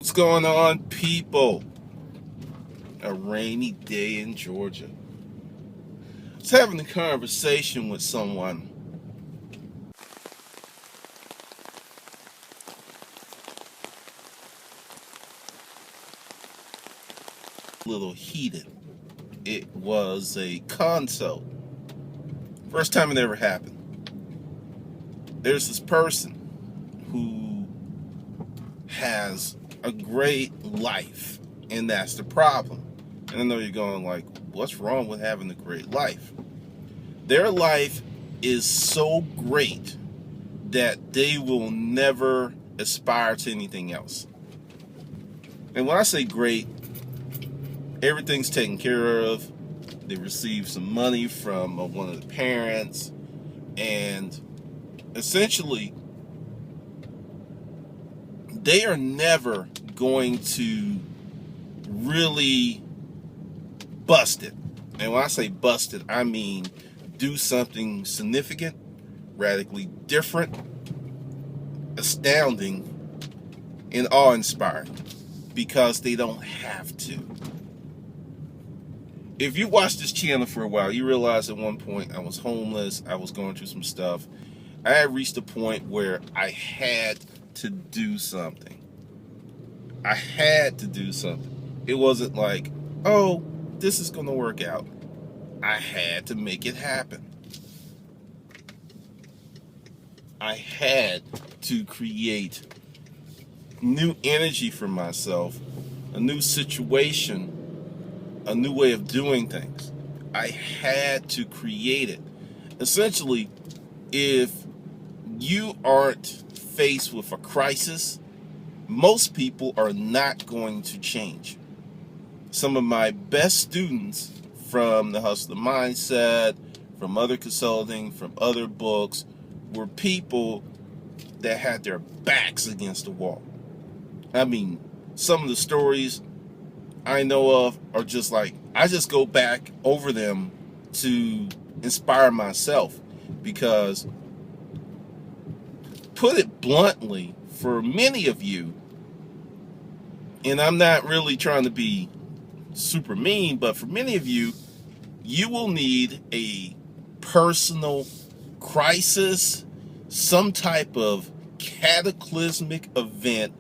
What's going on, people? A rainy day in Georgia. I was having a conversation with someone. A little heated. It was a consult. First time it ever happened. There's this person who has a great life, and that's the problem. And I know you're going like, what's wrong with having a great life? Their life is so great that they will never aspire to anything else. And when I say great, everything's taken care of. They receive some money from one of the parents, and essentially they are never going to really bust it. And when I say bust it, I mean do something significant, radically different, astounding, and awe-inspiring, because they don't have to. If you watch this channel for a while, you realize at one point I was homeless, I was going through some stuff. I had reached a point where I had to do something. I had to do something. It wasn't like, oh, this is going to work out. I had to make it happen. I had to create new energy for myself, a new situation, a new way of doing things. I had to create it. Essentially, if you aren't faced with a crisis, most people are not going to change. Some of my best students from the Hustler Mindset, from other consulting, from other books, were people that had their backs against the wall. I mean, some of the stories I know of are just like, I just go back over them to inspire myself, because, put it bluntly, for many of you, and I'm not really trying to be super mean, but for many of you, you will need a personal crisis, some type of cataclysmic event,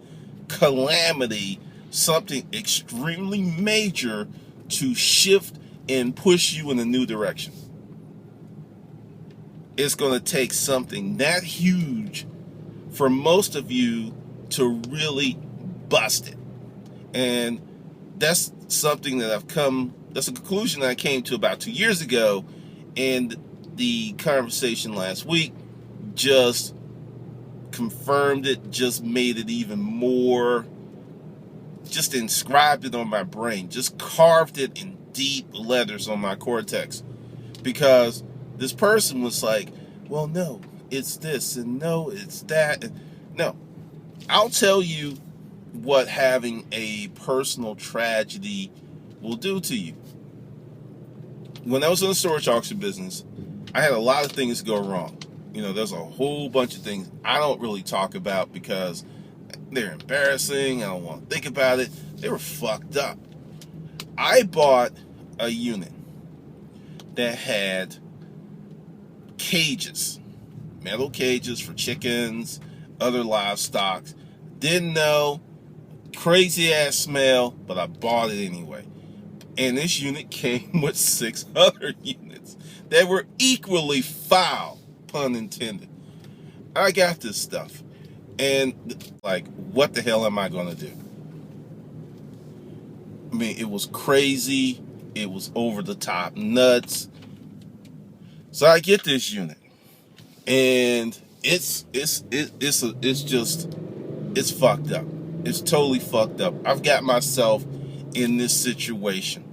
calamity, something extremely major to shift and push you in a new direction. It's going to take something that huge for most of you to really bust it. And that's something that that's a conclusion that I came to about 2 years ago, and the conversation last week just confirmed it, just made it even more, just inscribed it on my brain, just carved it in deep letters on my cortex. Because this person was like, well, no, it's this, and no, it's that. And no, I'll tell you what having a personal tragedy will do to you. When I was in the storage auction business, I had a lot of things go wrong. You know, there's a whole bunch of things I don't really talk about because they're embarrassing. I don't want to think about it. They were fucked up. I bought a unit that had cages, metal cages for chickens, other livestock. Didn't know, crazy ass smell, but I bought it anyway. And this unit came with 6 other units that were equally foul, pun intended. I got this stuff, and like, what the hell am I gonna do? I mean, it was crazy. It was over the top nuts. So I get this unit, and it's fucked up. It's totally fucked up. I've got myself in this situation.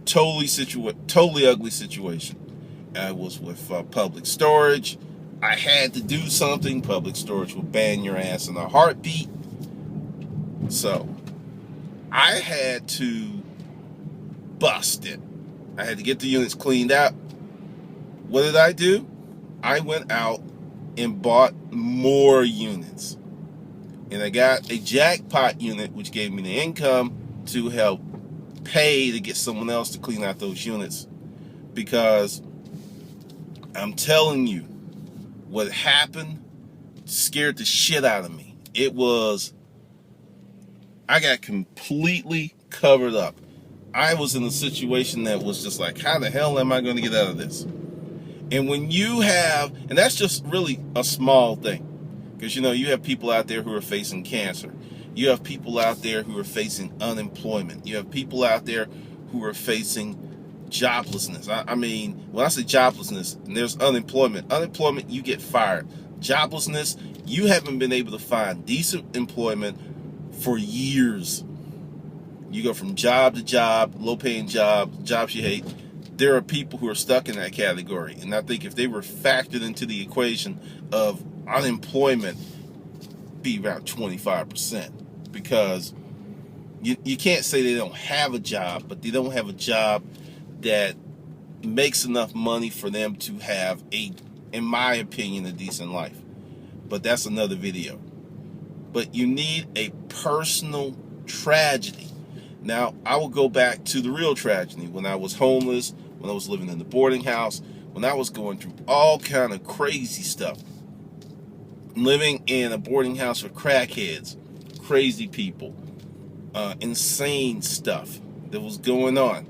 Totally ugly situation. I was with public storage. I had to do something. Public storage will ban your ass in a heartbeat. So I had to bust it. I had to get the units cleaned out. What did I do? I went out and bought more units. And I got a jackpot unit, which gave me the income to help pay to get someone else to clean out those units. Because I'm telling you, what happened scared the shit out of me. I got completely covered up. I was in a situation that was just like, how the hell am I going to get out of this? And when you have, and that's just really a small thing, because you have people out there who are facing cancer. You have people out there who are facing unemployment. You have people out there who are facing joblessness. I mean, when I say joblessness, and there's unemployment, you get fired. Joblessness, you haven't been able to find decent employment for years. You go from job to job, low-paying jobs you hate. There are people who are stuck in that category. And I think if they were factored into the equation of unemployment, be around 25%. Because you can't say they don't have a job, but they don't have a job that makes enough money for them to have in my opinion, a decent life. But that's another video. But you need a personal tragedy. Now, I will go back to the real tragedy. When I was homeless, when I was living in the boarding house, when I was going through all kind of crazy stuff. Living in a boarding house with crackheads, crazy people, insane stuff that was going on.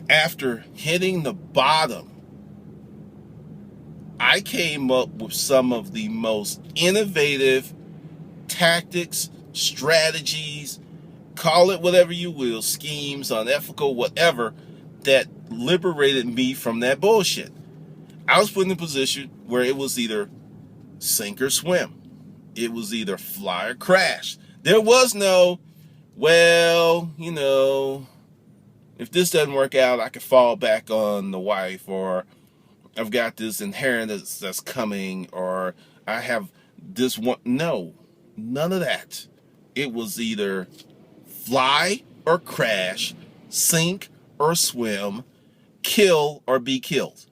After hitting the bottom, I came up with some of the most innovative tactics, strategies, call it whatever you will, schemes, unethical, whatever, that liberated me from that bullshit. I was put in a position where it was either sink or swim. It was either fly or crash. There was no, well, if this doesn't work out, I could fall back on the wife, or I've got this inheritance that's coming, or I have this one. No, none of that. It was either fly or crash, sink or swim, kill or be killed.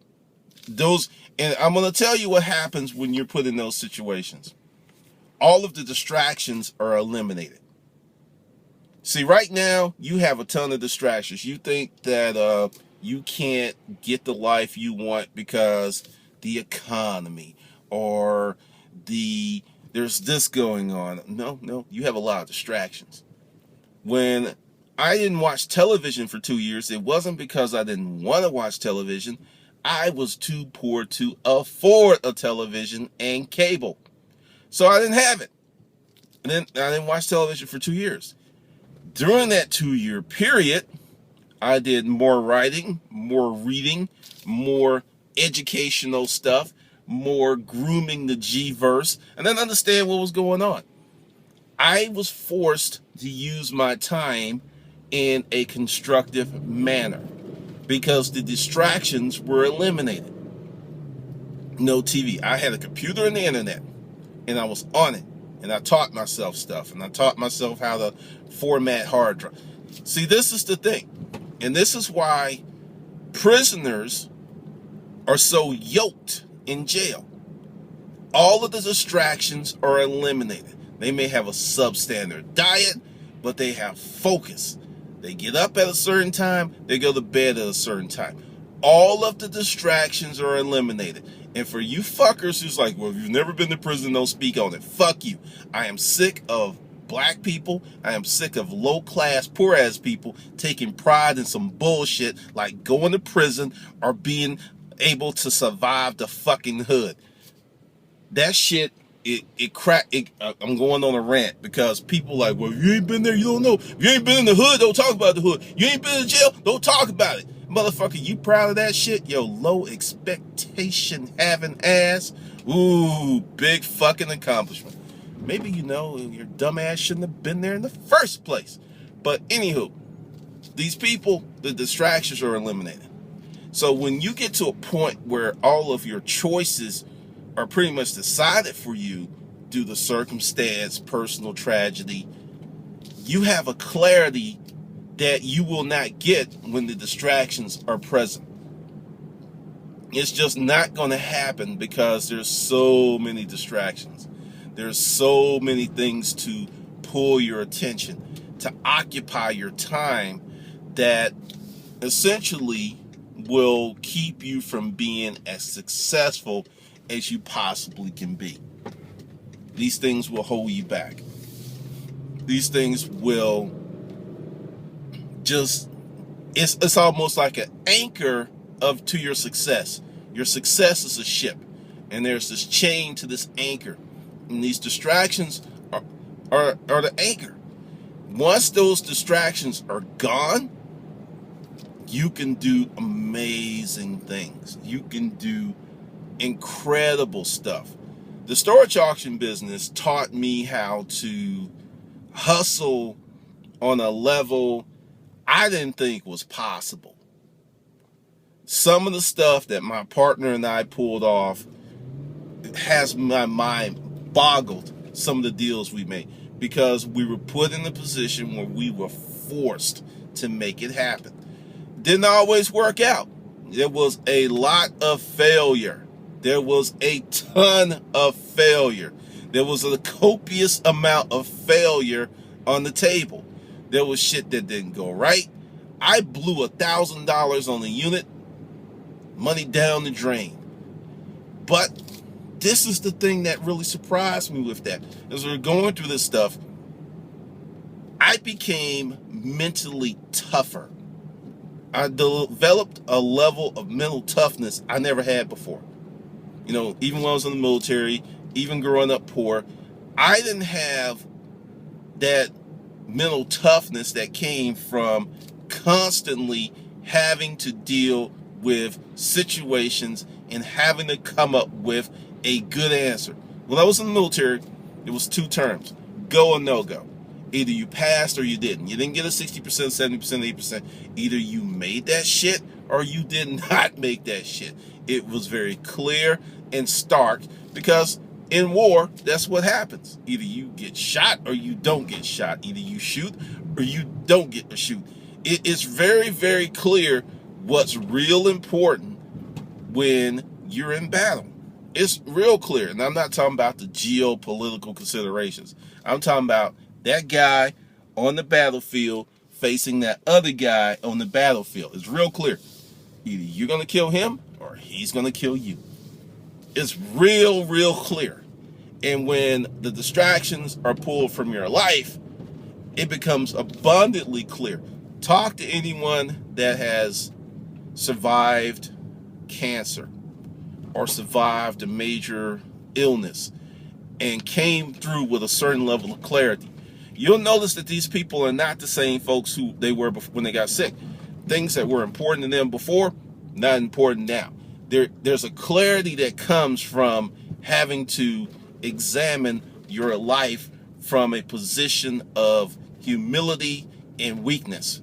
And I'm going to tell you what happens when you're put in those situations. All of the distractions are eliminated. See, right now, you have a ton of distractions. You think that you can't get the life you want because the economy or there's this going on. No, you have a lot of distractions. When I didn't watch television for 2 years, it wasn't because I didn't want to watch television. I was too poor to afford a television and cable. So I didn't have it. And then I didn't watch television for 2 years. During that 2-year period, I did more writing, more reading, more educational stuff, more grooming the G-verse, and then understand what was going on. I was forced to use my time in a constructive manner because the distractions were eliminated. No TV. I had a computer and the internet, and I was on it, and I taught myself stuff, and I taught myself how to format hard drive. See, this is the thing, and this is why prisoners are so yoked in jail. All of the distractions are eliminated. They may have a substandard diet, but they have focus. They get up at a certain time, they go to bed at a certain time. All of the distractions are eliminated. And for you fuckers who's like, well, if you've never been to prison, don't speak on it. Fuck you. I am sick of black people. I am sick of low-class, poor-ass people taking pride in some bullshit like going to prison or being able to survive the fucking hood. That shit, I'm going on a rant because people like, well, if you ain't been there, you don't know. If you ain't been in the hood, don't talk about the hood. You ain't been in jail, don't talk about it. Motherfucker, you proud of that shit? Yo, low expectation having ass. Ooh, big fucking accomplishment. Maybe your dumb ass shouldn't have been there in the first place. But anywho, these people, the distractions are eliminated. So when you get to a point where all of your choices are pretty much decided for you due to circumstance, personal tragedy, you have a clarity that you will not get when the distractions are present. It's just not going to happen because there's so many distractions. There's so many things to pull your attention, to occupy your time, that essentially will keep you from being as successful as you possibly can be. These things will hold you back. These things will just, it's almost like an anchor to your success. Your success is a ship, and there's this chain to this anchor, and these distractions are the anchor. Once those distractions are gone, you can do amazing things. You can do incredible stuff. The storage auction business taught me how to hustle on a level I didn't think was possible. Some of the stuff that my partner and I pulled off has my mind boggled, some of the deals we made, because we were put in a position where we were forced to make it happen. Didn't always work out. There was a lot of failure. There was a ton of failure. There was a copious amount of failure on the table. There was shit that didn't go right. I blew $1,000 on the unit, money down the drain. But this is the thing that really surprised me with that. As we were going through this stuff, I became mentally tougher. I developed a level of mental toughness I never had before. You know, even when I was in the military, even growing up poor, I didn't have that mental toughness that came from constantly having to deal with situations and having to come up with a good answer. When I was in the military, it was two terms: go or no go. Either you passed or you didn't. You didn't get a 60%, 70%, 80%. Either you made that shit or you did not make that shit. It was very clear and stark, because in war, that's what happens. Either you get shot or you don't get shot. Either you shoot or you don't get to shoot. It is very, very clear what's real important when you're in battle. It's real clear. And I'm not talking about the geopolitical considerations. I'm talking about that guy on the battlefield facing that other guy on the battlefield. It's real clear. Either you're going to kill him or he's going to kill you. It's real, real clear. And when the distractions are pulled from your life, it becomes abundantly clear. Talk to anyone that has survived cancer or survived a major illness and came through with a certain level of clarity. You'll notice that these people are not the same folks who they were before, when they got sick. Things that were important to them before, not important now. There's a clarity that comes from having to examine your life from a position of humility and weakness.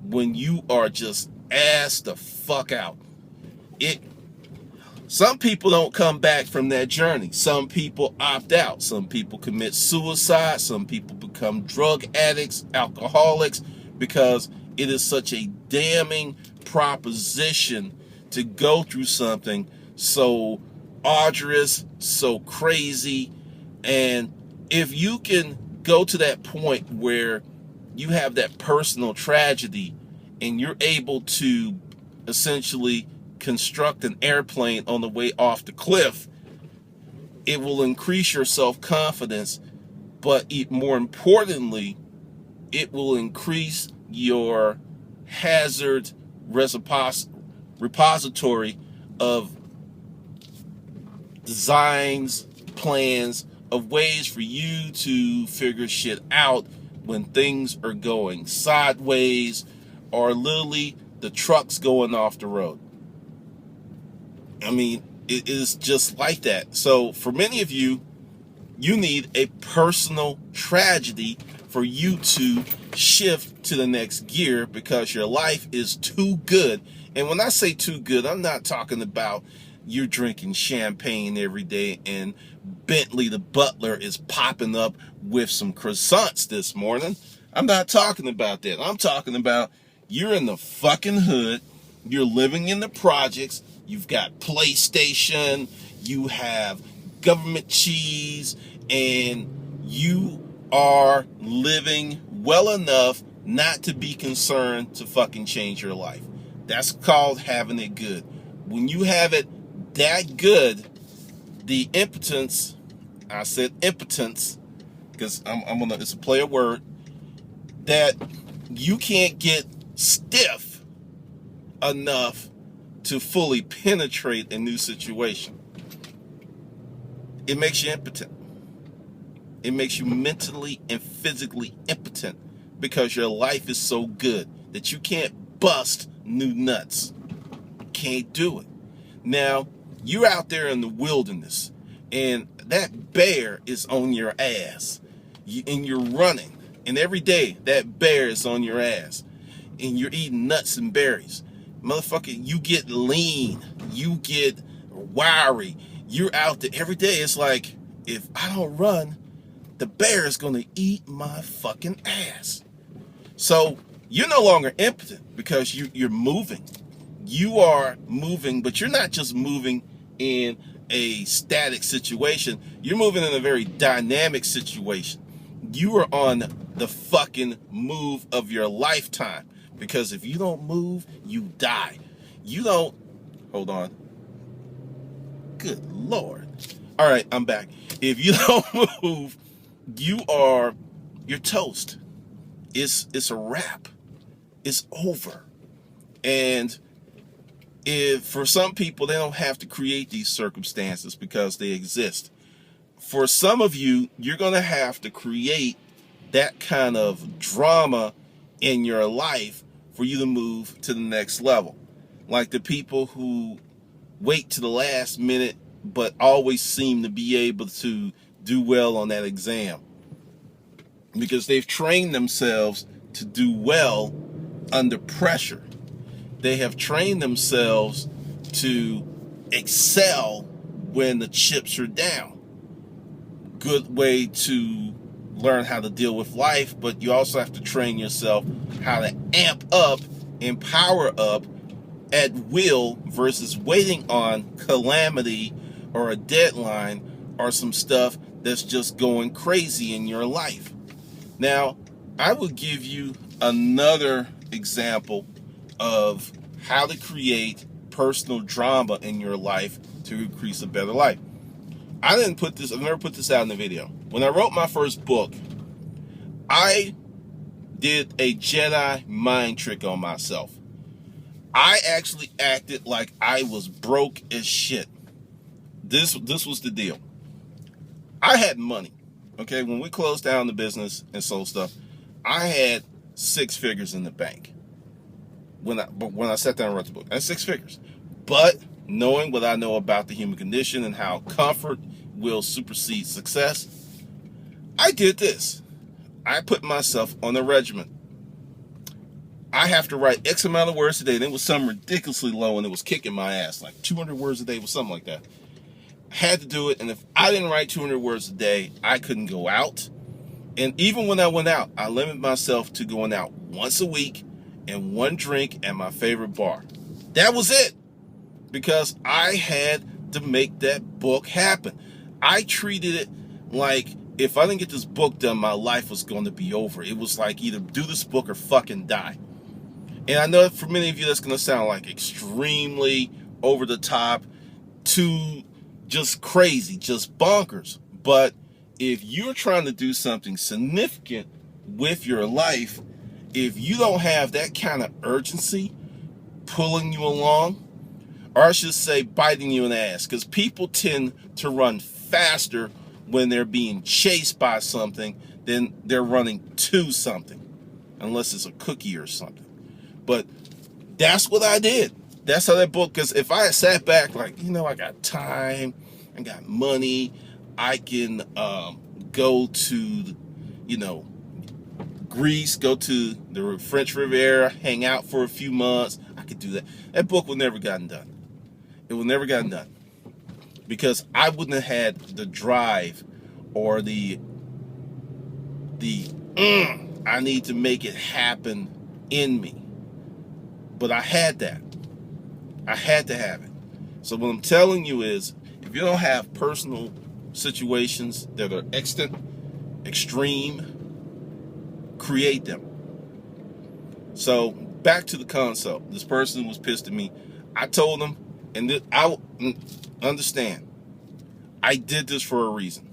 When you are just ass the fuck out. Some people don't come back from that journey. Some people opt out. Some people commit suicide. Some people become drug addicts, alcoholics, because it is such a damning proposition to go through something so arduous, so crazy. And if you can go to that point where you have that personal tragedy and you're able to essentially construct an airplane on the way off the cliff, it will increase your self-confidence, but more importantly, it will increase your hazard repository of designs, plans, of ways for you to figure shit out when things are going sideways or literally the truck's going off the road. I mean, it is just like that. So for many of you, you need a personal tragedy for you to shift to the next gear, because your life is too good. And when I say too good, I'm not talking about you're drinking champagne every day and Bentley the butler is popping up with some croissants this morning. I'm not talking about that. I'm talking about you're in the fucking hood. You're living in the projects. You've got PlayStation. You have government cheese and you are living well enough not to be concerned to fucking change your life. That's called having it good. When you have it that good, the impotence, I said impotence, because it's a play of word, that you can't get stiff enough to fully penetrate a new situation. It makes you impotent. It makes you mentally and physically impotent because your life is so good that you can't bust new nuts. Can't do it. Now, you're out there in the wilderness and that bear is on your ass and you're running, and every day that bear is on your ass and you're eating nuts and berries. Motherfucker, you get lean, you get wiry, you're out there every day. It's like, if I don't run, the bear is going to eat my fucking ass. So you're no longer impotent because you're moving. You are moving, but you're not just moving in a static situation. You're moving in a very dynamic situation. You are on the fucking move of your lifetime, because if you don't move, you die. You don't, hold on. Good Lord. All right, I'm back. If you don't move, you're toast. It's a wrap. It's over. And if for some people, they don't have to create these circumstances because they exist. For some of you, you're going to have to create that kind of drama in your life for you to move to the next level. Like the people who wait to the last minute but always seem to be able to do well on that exam, because they've trained themselves to do well under pressure. They have trained themselves to excel when the chips are down. Good way to learn how to deal with life, but you also have to train yourself how to amp up and power up at will versus waiting on calamity or a deadline or some stuff that's just going crazy in your life. Now, I will give you another example of how to create personal drama in your life to increase a better life. I've never put this out in the video. When I wrote my first book, I did a Jedi mind trick on myself. I actually acted like I was broke as shit. This was the deal. I had money. Okay, when we closed down the business and sold stuff, I had 6 figures in the bank. When I sat down and wrote the book, I had 6 figures. But knowing what I know about the human condition and how comfort will supersede success, I did this. I put myself on a regimen. I have to write X amount of words a day. And it was something ridiculously low, and it was kicking my ass. Like 200 words a day was something like that. I had to do it, and if I didn't write 200 words a day, I couldn't go out. And even when I went out, I limited myself to going out once a week and one drink at my favorite bar. That was it. Because I had to make that book happen. I treated it like if I didn't get this book done, my life was going to be over. It was like either do this book or fucking die. And I know for many of you that's going to sound like extremely over the top, too just crazy, just bonkers. But if you're trying to do something significant with your life, if you don't have that kind of urgency pulling you along, or I should say biting you in the ass, because people tend to run faster when they're being chased by something than they're running to something, unless it's a cookie or something. But that's what I did. That's how that book, because if I had sat back like, I got time, I got money, I can go to, Greece, go to the French Riviera, hang out for a few months, I could do that. That book would never gotten done. It would never gotten done. Because I wouldn't have had the drive or the I need to make it happen in me. But I had that. I had to have it. So what I'm telling you is, if you don't have personal situations that are extreme, create them. So back to the consult. This person was pissed at me. I told him, and I understand, I did this for a reason.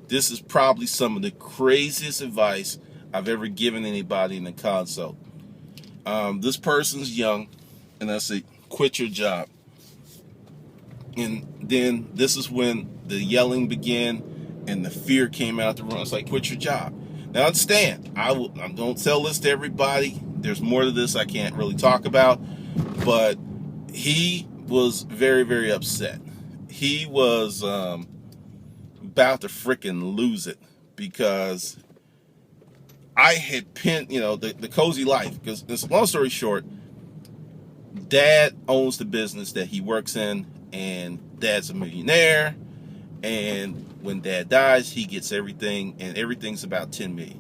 This is probably some of the craziest advice I've ever given anybody in a consult. This person's young, and I say, quit your job. And then this is when the yelling began and the fear came out the room. It's like, quit your job. Now understand, I don't tell this to everybody. There's more to this I can't really talk about. But he was very, very upset. He was about to freaking lose it because I had pinned, the cozy life. Because, long story short, Dad owns the business that he works in, and Dad's a millionaire. And when Dad dies, he gets everything, and everything's about $10 million.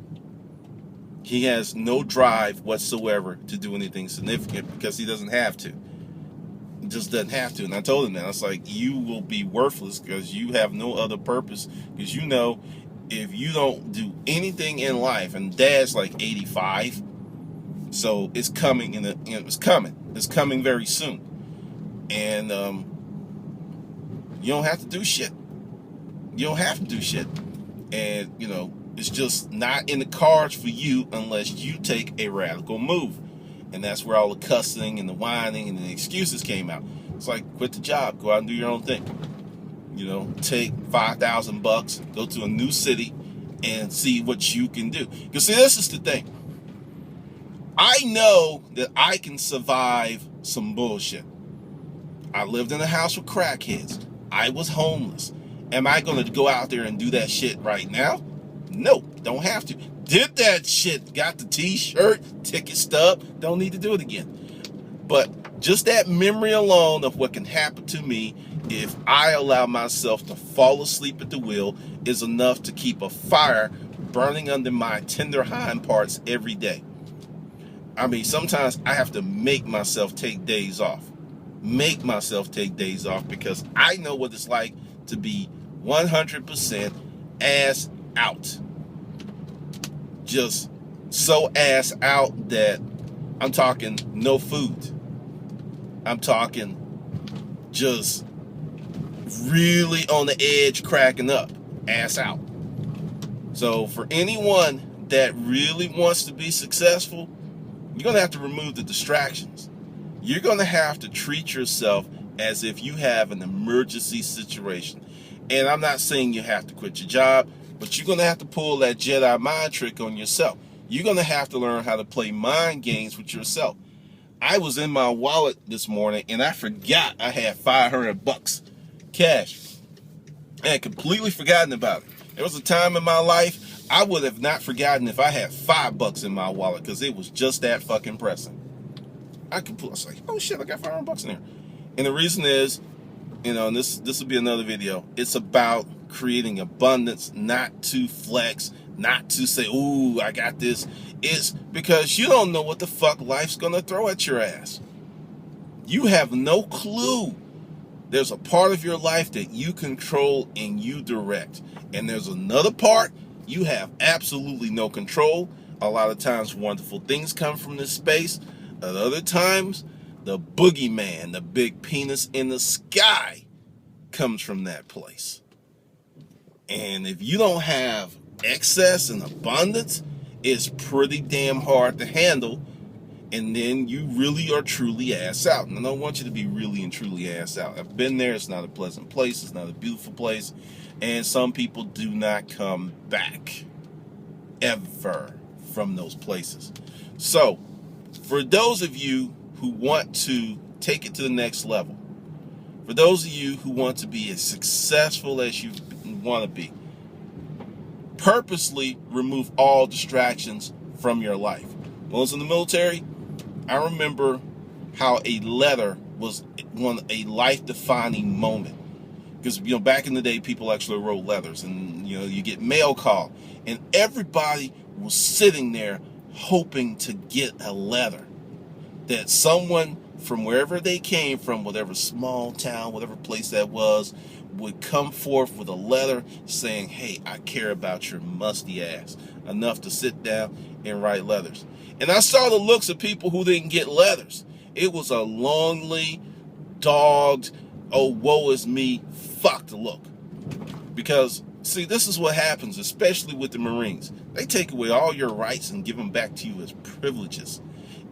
He has no drive whatsoever to do anything significant because he doesn't have to. He just doesn't have to. And I told him that. I was like, you will be worthless because you have no other purpose. Because if you don't do anything in life, and Dad's like 85, so it's coming it's coming. It's coming very soon. And you don't have to do shit. You don't have to do shit. And, it's just not in the cards for you unless you take a radical move. And that's where all the cussing and the whining and the excuses came out. It's like, quit the job, go out and do your own thing. Take $5,000, go to a new city and see what you can do. Because see, this is the thing. I know that I can survive some bullshit. I lived in a house with crackheads. I was homeless. Am I going to go out there and do that shit right now? No, don't have to. Did that shit, got the t-shirt, ticket stub, don't need to do it again. But just that memory alone of what can happen to me if I allow myself to fall asleep at the wheel is enough to keep a fire burning under my tender hind parts every day. I mean, sometimes I have to make myself take days off. Make myself take days off because I know what it's like to be 100% ass out. Just so ass out that I'm talking no food. I'm talking just really on the edge, cracking up, ass out. So for anyone that really wants to be successful, you're going to have to remove the distractions. You're going to have to treat yourself as if you have an emergency situation. And I'm not saying you have to quit your job, but you're going to have to pull that Jedi mind trick on yourself. You're going to have to learn how to play mind games with yourself. I was in my wallet this morning and I forgot I had $500 cash. I had completely forgotten about it. There was a time in my life I would have not forgotten if I had $5 in my wallet because it was just that fucking pressing. I was like, oh shit, I got $500 in there. And the reason is, and this will be another video, it's about creating abundance, not to flex, not to say, ooh, I got this. It's because you don't know what the fuck life's gonna throw at your ass. You have no clue. There's a part of your life that you control and you direct. And there's another part you have absolutely no control. A lot of times wonderful things come from this space. At other times, the boogeyman, the big penis in the sky, comes from that place. And if you don't have excess and abundance, it's pretty damn hard to handle. And then you really are truly ass out. And I don't want you to be really and truly ass out. I've been there. It's not a pleasant place. It's not a beautiful place. And some people do not come back ever from those places. So, for those of you who want to take it to the next level, for those of you who want to be as successful as you want to be, purposely remove all distractions from your life. When I was in the military, I remember how a letter was a life-defining moment. Because, back in the day, people actually wrote letters. And, you get mail call. And everybody was sitting there hoping to get a letter that someone from wherever they came from, whatever small town, whatever place that was, would come forth with a letter saying, hey, I care about your musty ass enough to sit down and write letters. And I saw the looks of people who didn't get letters. It was a lonely, dogged, oh, woe is me, fucked look. Because, see, this is what happens, especially with the Marines. They take away all your rights and give them back to you as privileges.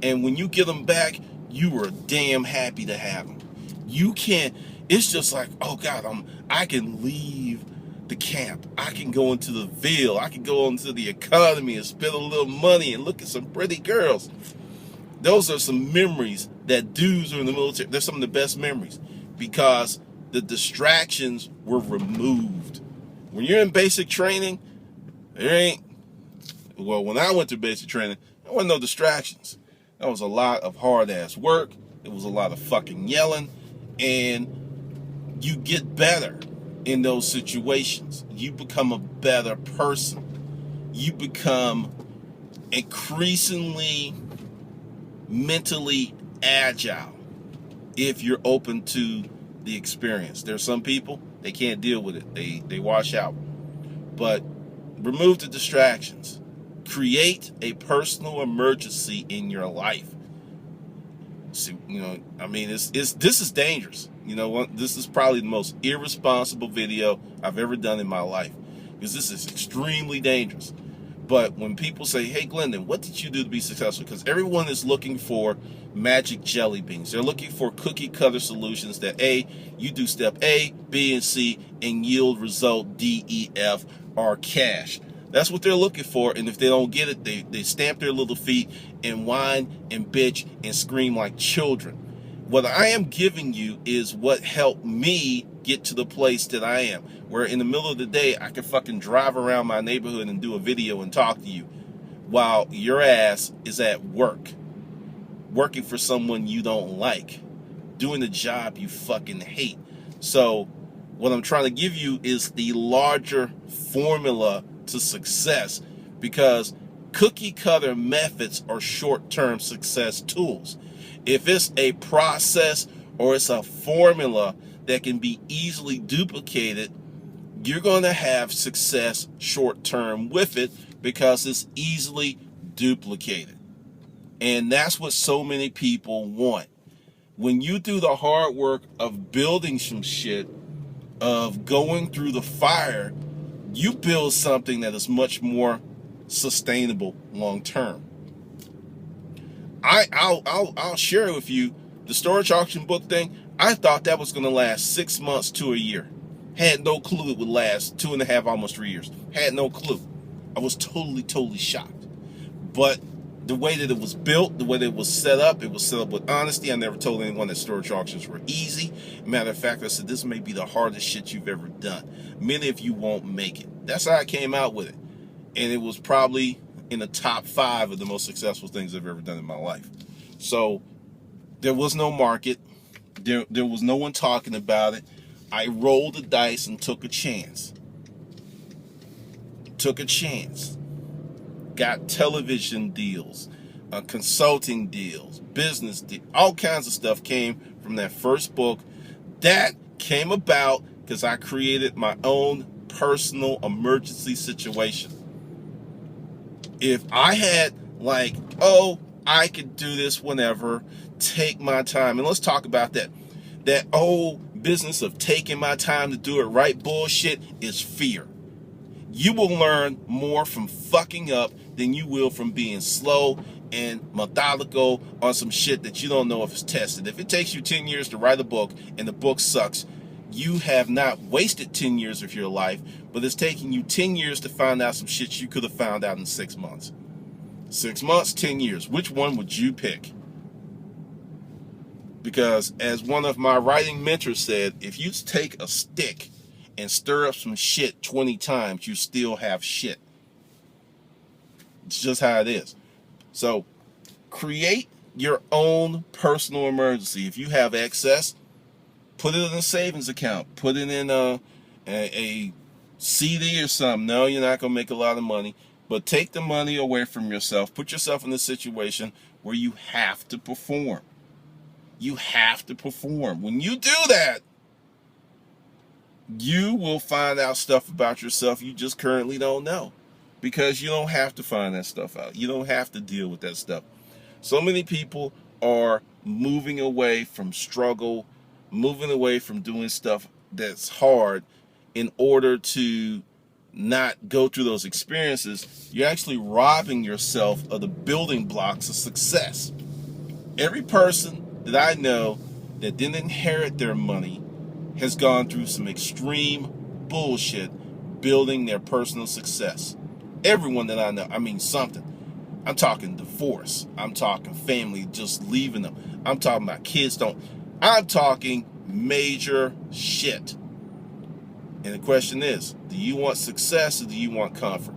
And when you get them back, you are damn happy to have them. You can't, it's just like, oh God, I can leave the camp. I can go into the Ville. I can go into the economy and spend a little money and look at some pretty girls. Those are some memories that dudes who are in the military, they're some of the best memories because the distractions were removed. When you're in basic training, there ain't, well, when I went to basic training, there wasn't no distractions. There was a lot of hard-ass work. It was a lot of fucking yelling. And you get better in those situations. You become a better person. You become increasingly mentally agile if you're open to the experience. There's some people, they can't deal with it. They wash out. But remove the distractions. Create a personal emergency in your life. See, I mean, this is dangerous. This is probably the most irresponsible video I've ever done in my life because this is extremely dangerous. But when people say, hey, Glendon, what did you do to be successful? Because everyone is looking for magic jelly beans. They're looking for cookie cutter solutions that A, you do step A, B, and C, and yield result D, E, F, or cash. That's what they're looking for, and if they don't get it, they stamp their little feet and whine and bitch and scream like children. What I am giving you is what helped me get to the place that I am, where in the middle of the day, I can fucking drive around my neighborhood and do a video and talk to you, while your ass is at work, working for someone you don't like, doing a job you fucking hate. So what I'm trying to give you is the larger formula to success, because cookie cutter methods are short-term success tools. If it's a process or it's a formula that can be easily duplicated, you're going to have success short-term with it because it's easily duplicated. And that's what so many people want. When you do the hard work of building some shit, of going through the fire, you build something that is much more sustainable long term. I'll share it with you. The storage auction book thing, I thought that was going to last 6 months to a year. Had no clue it would last 2.5, almost 3 years. Had no clue. I was totally shocked. But the way that it was built, the way that it was set up with honesty. I never told anyone that storage auctions were easy. Matter of fact, I said, this may be the hardest shit you've ever done. Many of you won't make it. That's how I came out with it. And it was probably in the top 5 of the most successful things I've ever done in my life. So there was no market. There was no one talking about it. I rolled the dice and took a chance. Got television deals, consulting deals, business deals, all kinds of stuff came from that first book. That came about because I created my own personal emergency situation. If I had like, oh, I could do this whenever, take my time, and let's talk about that. That old business of taking my time to do it right bullshit is fear. You will learn more from fucking up than you will from being slow and methodical on some shit that you don't know if it's tested. If it takes you 10 years to write a book and the book sucks, you have not wasted 10 years of your life, but it's taking you 10 years to find out some shit you could have found out in 6 months. 6 months, 10 years. Which one would you pick? Because as one of my writing mentors said, if you take a stick and stir up some shit 20 times, you still have shit. It's just how it is. So create your own personal emergency. If you have excess, put it in a savings account. Put it in a CD or something. No, you're not going to make a lot of money. But take the money away from yourself. Put yourself in a situation where you have to perform. You have to perform. When you do that, you will find out stuff about yourself you just currently don't know, because you don't have to find that stuff out. You don't have to deal with that stuff. So many people are moving away from struggle, moving away from doing stuff that's hard in order to not go through those experiences. You're actually robbing yourself of the building blocks of success. Every person that I know that didn't inherit their money has gone through some extreme bullshit building their personal success. Everyone that I know, I mean something. I'm talking divorce. I'm talking family just leaving them. I'm talking about kids I'm talking major shit. And the question is, do you want success or do you want comfort?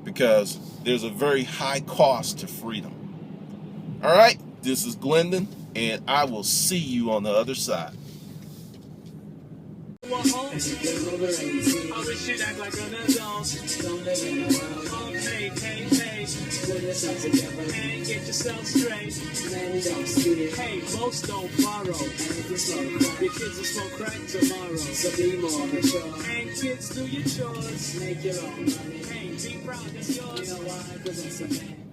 Because there's a very high cost to freedom. All right, this is Glendon, and I will see you on the other side. I wish you'd act like an adult. Don't live in the world. Hey, put yourself together and get yourself straight. Man, don't steal. Hey, most don't borrow. And if you smoke crack, your kids will smoke crack tomorrow. So be more mature. And kids, do your chores. Make your own money. Hey, be proud, that's yours. You know why? 'Cause it's a man.